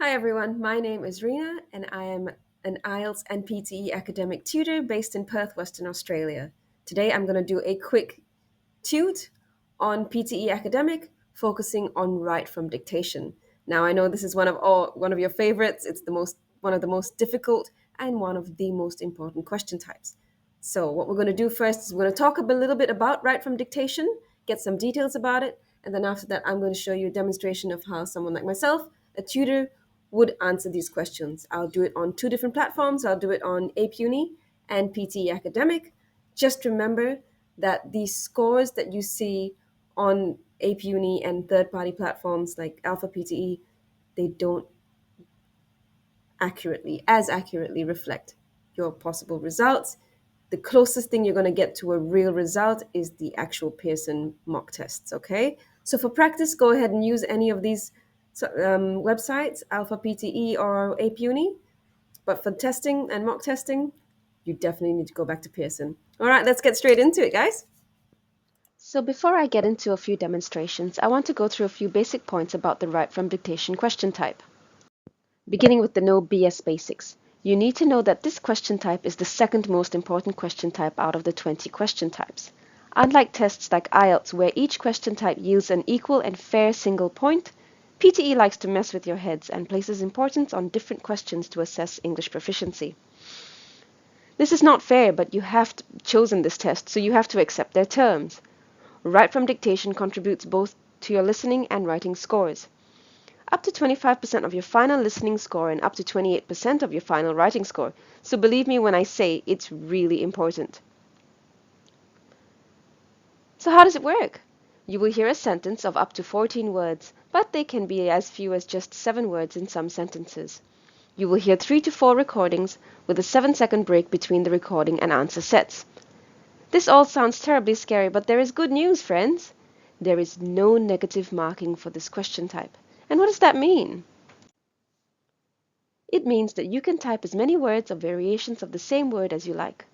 Hi everyone, my name is Rena and I am an IELTS and PTE academic tutor based in Perth, Western Australia. Today I'm going to do a quick tute on PTE academic focusing on write from dictation. Now I know this is one of your favorites. It's one of the most difficult and one of the most important question types. So what we're going to do first is we're going to talk little bit about write from dictation, get some details about it, and then after that I'm going to show you a demonstration of how someone like myself, a tutor, would answer these questions. I'll do it on two different platforms. I'll do it on ApeUni and PTE Academic. Just remember that the scores that you see on ApeUni and third-party platforms like Alfa PTE, they don't accurately reflect your possible results. The closest thing you're going to get to a real result is the actual Pearson mock tests, okay? So for practice, go ahead and use any of these websites, Alfa PTE or ApeUni. But for testing and mock testing, you definitely need to go back to Pearson. All right, let's get straight into it, guys. So before I get into a few demonstrations, I want to go through a few basic points about the write from dictation question type. Beginning with the no BS basics. You need to know that this question type is the second most important question type out of the 20 question types. Unlike tests like IELTS, where each question type yields an equal and fair single point, PTE likes to mess with your heads and places importance on different questions to assess English proficiency. This is not fair, but you have chosen this test, so you have to accept their terms. Write from dictation contributes both to your listening and writing scores. Up to 25% of your final listening score and up to 28% of your final writing score. So believe me when I say it's really important. So how does it work? You will hear a sentence of up to 14 words, but they can be as few as just 7 words in some sentences. You will hear 3 to 4 recordings with a 7-second break between the recording and answer sets. This all sounds terribly scary, but there is good news, friends. There is no negative marking for this question type. And what does that mean? It means that you can type as many words or variations of the same word as you like.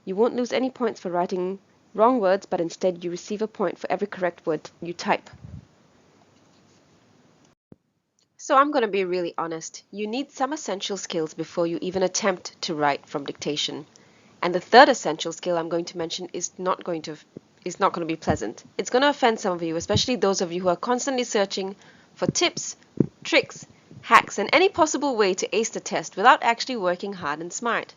You won't lose any points for writing wrong words, but instead you receive a point for every correct word you type. So I'm going to be really honest. You need some essential skills before you even attempt to write from dictation. And the third essential skill I'm going to mention is not going to be pleasant. It's going to offend some of you, especially those of you who are constantly searching for tips, tricks, hacks, and any possible way to ace the test without actually working hard and smart.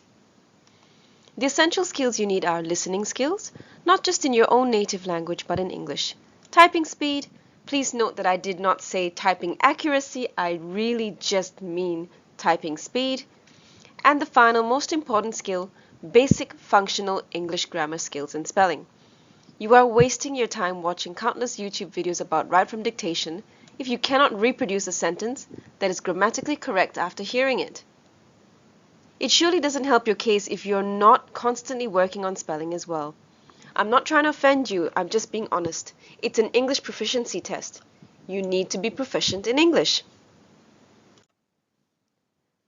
The essential skills you need are listening skills, not just in your own native language but in English. Typing speed. Please note that I did not say typing accuracy, I really just mean typing speed. And the final most important skill, basic functional English grammar skills and spelling. You are wasting your time watching countless YouTube videos about write from dictation if you cannot reproduce a sentence that is grammatically correct after hearing it. It surely doesn't help your case if you're not constantly working on spelling as well. I'm not trying to offend you, I'm just being honest. It's an English proficiency test. You need to be proficient in English.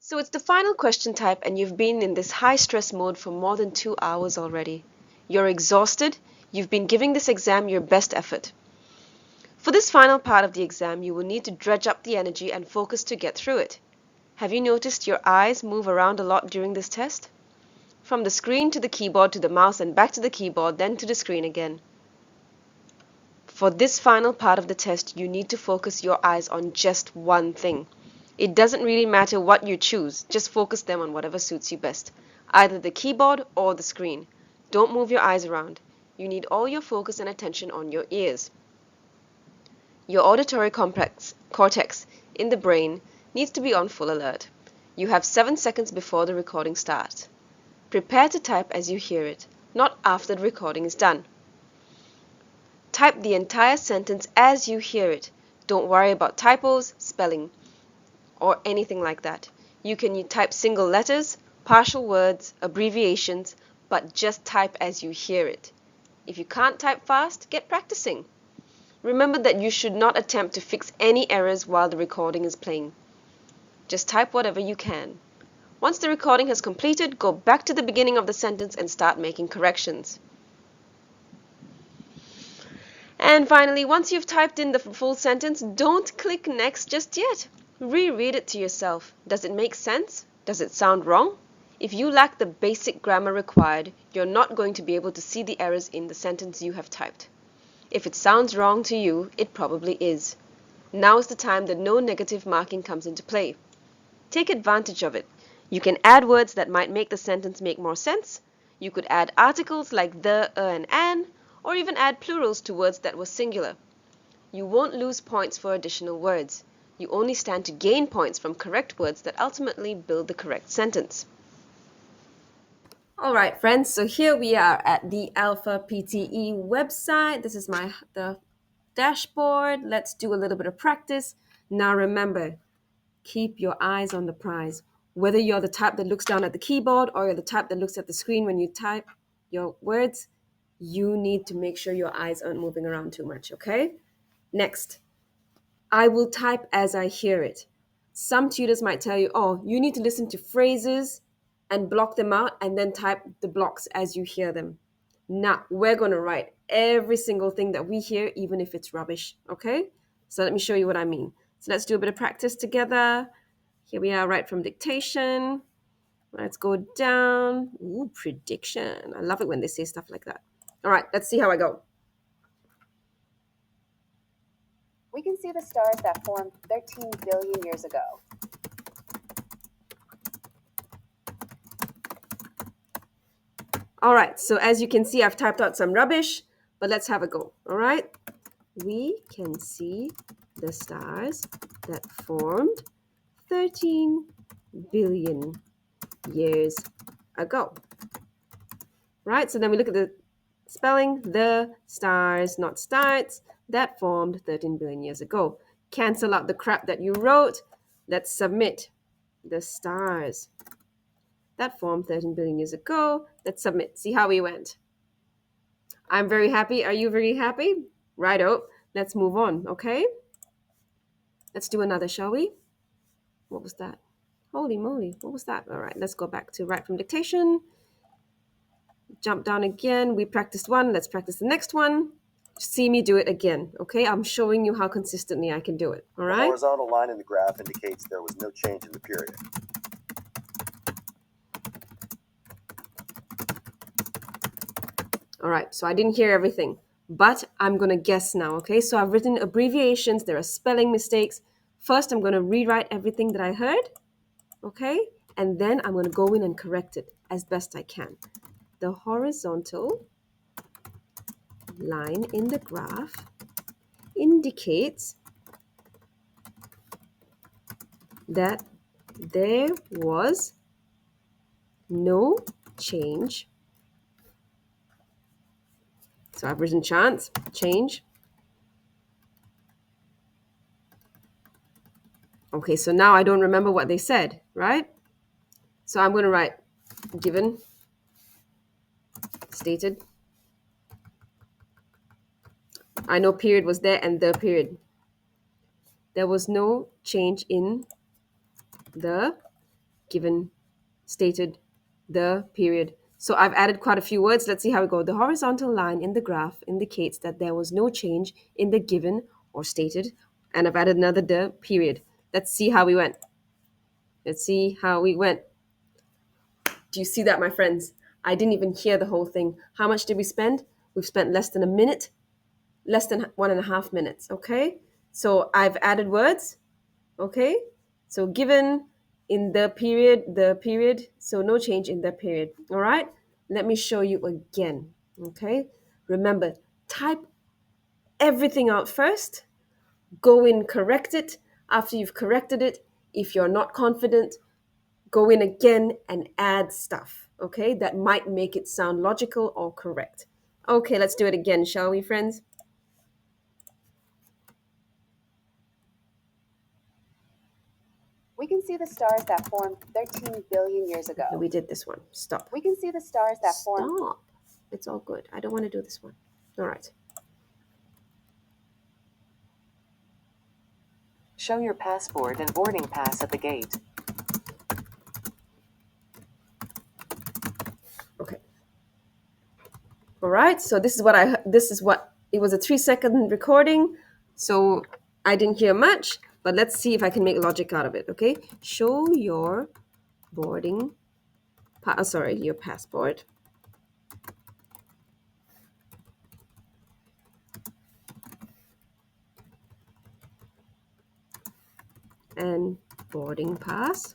So it's the final question type and you've been in this high stress mode for more than 2 hours already. You're exhausted, you've been giving this exam your best effort. For this final part of the exam, you will need to dredge up the energy and focus to get through it. Have you noticed your eyes move around a lot during this test? From the screen to the keyboard to the mouse and back to the keyboard, then to the screen again. For this final part of the test, you need to focus your eyes on just one thing. It doesn't really matter what you choose, just focus them on whatever suits you best, either the keyboard or the screen. Don't move your eyes around. You need all your focus and attention on your ears. Your auditory cortex in the brain needs to be on full alert. You have 7 seconds before the recording starts. Prepare to type as you hear it, not after the recording is done. Type the entire sentence as you hear it. Don't worry about typos, spelling, or anything like that. You can type single letters, partial words, abbreviations, but just type as you hear it. If you can't type fast, get practicing. Remember that you should not attempt to fix any errors while the recording is playing. Just type whatever you can. Once the recording has completed, go back to the beginning of the sentence and start making corrections. And finally, once you've typed in the full sentence, don't click next just yet. Reread it to yourself. Does it make sense? Does it sound wrong? If you lack the basic grammar required, you're not going to be able to see the errors in the sentence you have typed. If it sounds wrong to you, it probably is. Now is the time that no negative marking comes into play. Take advantage of it. You can add words that might make the sentence make more sense. You could add articles like the, and an, or even add plurals to words that were singular. You won't lose points for additional words. You only stand to gain points from correct words that ultimately build the correct sentence. All right, friends. So here we are at the Alfa PTE website. This is the dashboard. Let's do a little bit of practice. Now remember, keep your eyes on the prize. Whether you're the type that looks down at the keyboard or you're the type that looks at the screen when you type your words, you need to make sure your eyes aren't moving around too much, okay? Next, I will type as I hear it. Some tutors might tell you, oh, you need to listen to phrases and block them out and then type the blocks as you hear them. Now, we're going to write every single thing that we hear, even if it's rubbish, okay? So let me show you what I mean. So let's do a bit of practice together. Here we are, right from dictation. Let's go down. Ooh, prediction. I love it when they say stuff like that. All right, let's see how I go. We can see the stars that formed 13 billion years ago. All right, so as you can see, I've typed out some rubbish, but let's have a go. All right, we can see the stars that formed 13 billion years ago. Right, so then we look at the spelling, the stars, not starts, that formed 13 billion years ago. Cancel out the crap that you wrote. Let's submit the stars that formed 13 billion years ago. Let's submit. See how we went. I'm very happy. Are you very happy? Righto. Let's move on, okay? Let's do another, shall we? What was that? Holy moly, what was that? All right, let's go back to write from dictation. Jump down again. We practiced one. Let's practice the next one. See me do it again, okay? I'm showing you how consistently I can do it, all right? The horizontal line in the graph indicates there was no change in the period. All right, so I didn't hear everything, but I'm going to guess now, okay? So I've written abbreviations. There are spelling mistakes. First, I'm going to rewrite everything that I heard, okay? And then I'm going to go in and correct it as best I can. The horizontal line in the graph indicates that there was no change. So I've written change. Okay, so now I don't remember what they said, right? So I'm going to write given, stated. I know period was there and the period. There was no change in the given, stated, the period. So I've added quite a few words. Let's see how we go. The horizontal line in the graph indicates that there was no change in the given or stated. And I've added another the period. Let's see how we went. Let's see how we went. Do you see that, my friends? I didn't even hear the whole thing. How much did we spend? We've spent less than a minute, less than 1.5 minutes, okay? So I've added words, okay? So given in the period, so no change in the period, all right? Let me show you again, okay? Remember, type everything out first, go in, correct it. After you've corrected it, if you're not confident, go in again and add stuff, okay? That might make it sound logical or correct. Okay, let's do it again, shall we, friends? We can see the stars that formed 13 billion years ago. We did this one. Stop. We can see the stars that formed. Stop. It's all good. I don't want to do this one. All right. Show your passport and boarding pass at the gate. Okay. All right. So this is what it was a 3-second recording. So I didn't hear much, But let's see if I can make logic out of it, okay? Show your your passport and boarding pass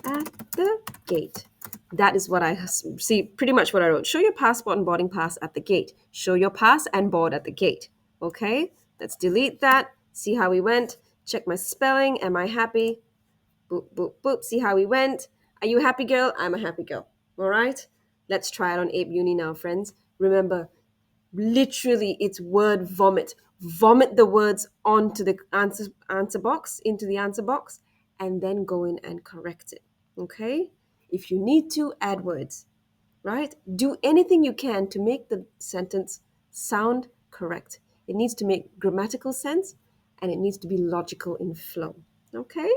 at the gate. That is what I see, pretty much what I wrote. Show your passport and boarding pass at the gate. Show your pass and board at the gate. Okay, let's delete that. See how we went. Check my spelling. Am I happy? Boop, boop, boop. See how we went. Are you a happy girl? I'm a happy girl. All right, let's try it on ApeUni now, friends. Remember, literally, it's word vomit. Vomit the words onto the answer box, into the answer box, and then go in and correct it. Okay? If you need to, add words, right? Do anything you can to make the sentence sound correct. It needs to make grammatical sense and it needs to be logical in flow. Okay?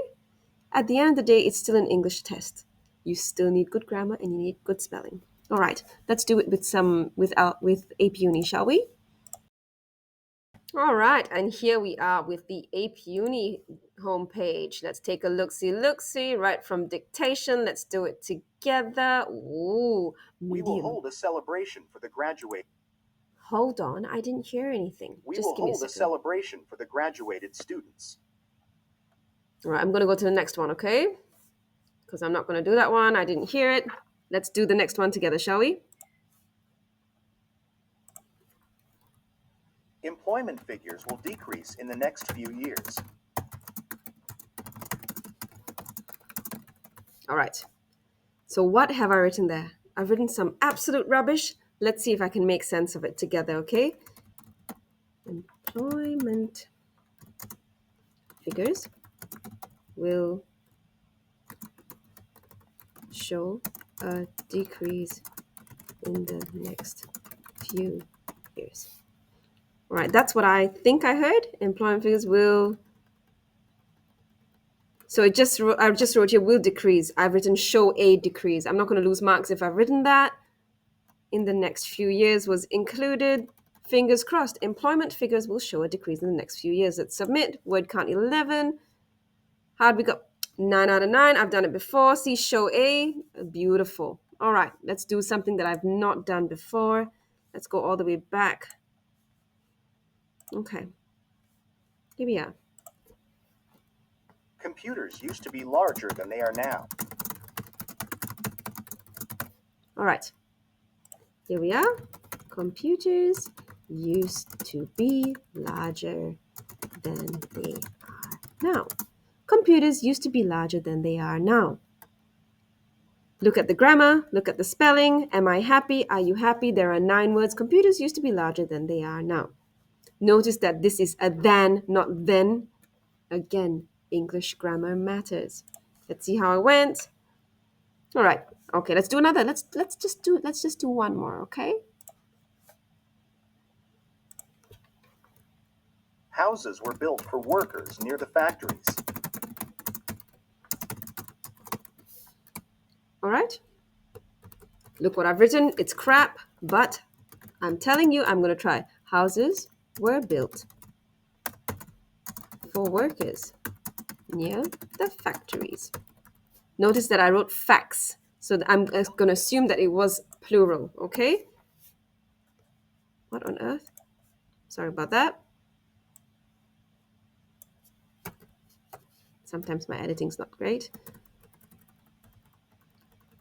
At the end of the day, it's still an English test. You still need good grammar and you need good spelling. All right, let's do it with ApeUni, shall we? All right, and here we are with the ApeUni homepage. Let's take a look-see, right from dictation. Let's do it together. Ooh, We will medium. hold a celebration for the graduate. Hold on, I didn't hear anything. We Just will give me a hold a second. celebration for the graduated students. All right, I'm going to go to the next one, okay? Because I'm not going to do that one. I didn't hear it. Let's do the next one together, shall we? Employment figures will decrease in the next few years. All right. So what have I written there? I've written some absolute rubbish. Let's see if I can make sense of it together, okay? Employment figures will show a decrease in the next few years. All right, that's what I think I heard. Employment figures will. So I just wrote here will decrease. I've written show a decrease. I'm not going to lose marks if I've written that. In the next few years was included. Fingers crossed. Employment figures will show a decrease in the next few years. Let's submit. Word count 11. How'd we go? 9 out of 9. I've done it before. See, show A. Beautiful. All right, let's do something that I've not done before. Let's go all the way back. Okay. Here we are. Computers used to be larger than they are now. All right. Here we are. Computers used to be larger than they are now. Computers used to be larger than they are now. Look at the grammar, look at the spelling. Am I happy? Are you happy? There are 9 words. Computers used to be larger than they are now. Notice that this is a than, not then. Again, English grammar matters. Let's see how it went. All right. Okay, let's do another. Let's just do one more, okay? Houses were built for workers near the factories. All right. Look what I've written. It's crap, but I'm telling you, I'm going to try. Houses were built for workers near the factories. Notice that I wrote facts, so I'm going to assume that it was plural, okay? What on earth? Sorry about that. Sometimes my editing's not great.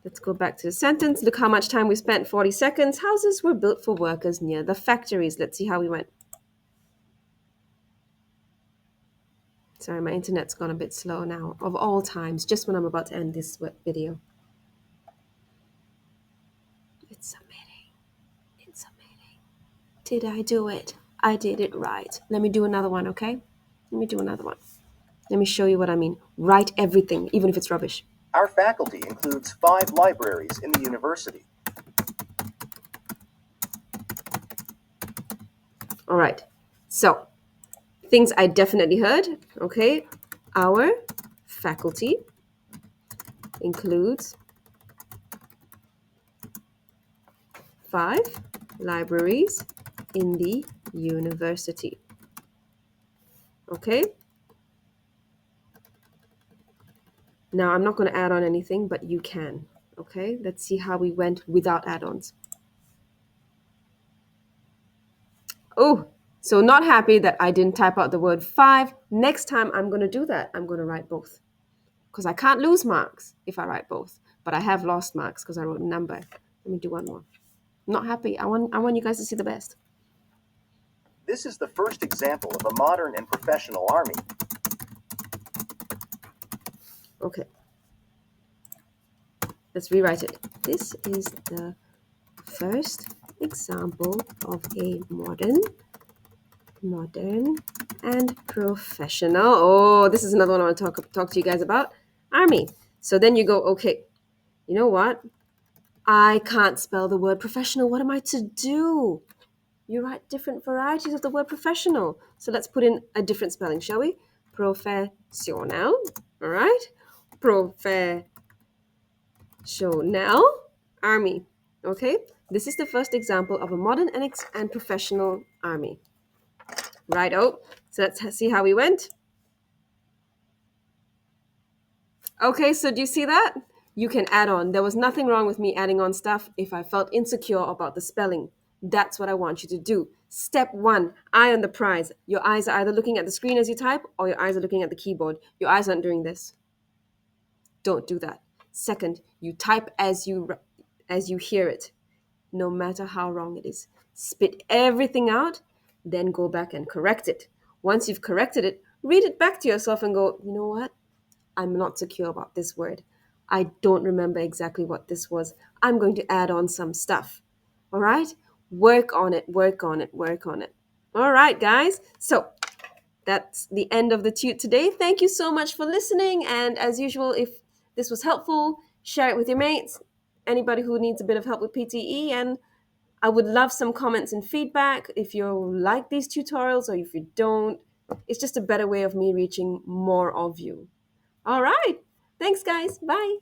Let's go back to the sentence. Look how much time we spent, 40 seconds. Houses were built for workers near the factories. Let's see how we went. Sorry, my internet's gone a bit slow now. Of all times, just when I'm about to end this video. It's submitting. It's submitting. Did I do it? I did it right. Let me do another one, okay? Let me do another one. Let me show you what I mean. Write everything, even if it's rubbish. Our faculty includes 5 libraries in the university. All right. So, things I definitely heard, okay? Our faculty includes 5 libraries in the university. Okay? Now, I'm not going to add on anything, but you can. Okay, let's see how we went without add-ons. Oh, so not happy that I didn't type out the word 5. Next time I'm going to do that. I'm going to write both. Because I can't lose marks if I write both. But I have lost marks because I wrote a number. Let me do one more. I'm not happy. I want you guys to see the best. This is the first example of a modern and professional army. Okay. Let's rewrite it. This is the first example of a modern and professional. Oh, this is another one I want to talk to you guys about. Army. So then you go, okay, you know what? I can't spell the word professional. What am I to do? You write different varieties of the word professional. So let's put in a different spelling, shall we? Professional. All right. Professional. Army. Okay. This is the first example of a modern and professional army. Righto. So let's see how we went. Okay, so do you see that? You can add on. There was nothing wrong with me adding on stuff if I felt insecure about the spelling. That's what I want you to do. Step 1, eye on the prize. Your eyes are either looking at the screen as you type or your eyes are looking at the keyboard. Your eyes aren't doing this. Don't do that. Second, you type as you hear it, no matter how wrong it is. Spit everything out, then go back and correct it. Once you've corrected it, read it back to yourself and go, you know what? I'm not secure about this word. I don't remember exactly what this was. I'm going to add on some stuff. All right? Work on it, work on it, work on it. All right, guys. So that's the end of the tute today. Thank you so much for listening. And as usual, if this was helpful, share it with your mates, anybody who needs a bit of help with PTE. And I would love some comments and feedback if you like these tutorials or if you don't. It's just a better way of me reaching more of you. All right. Thanks, guys. Bye.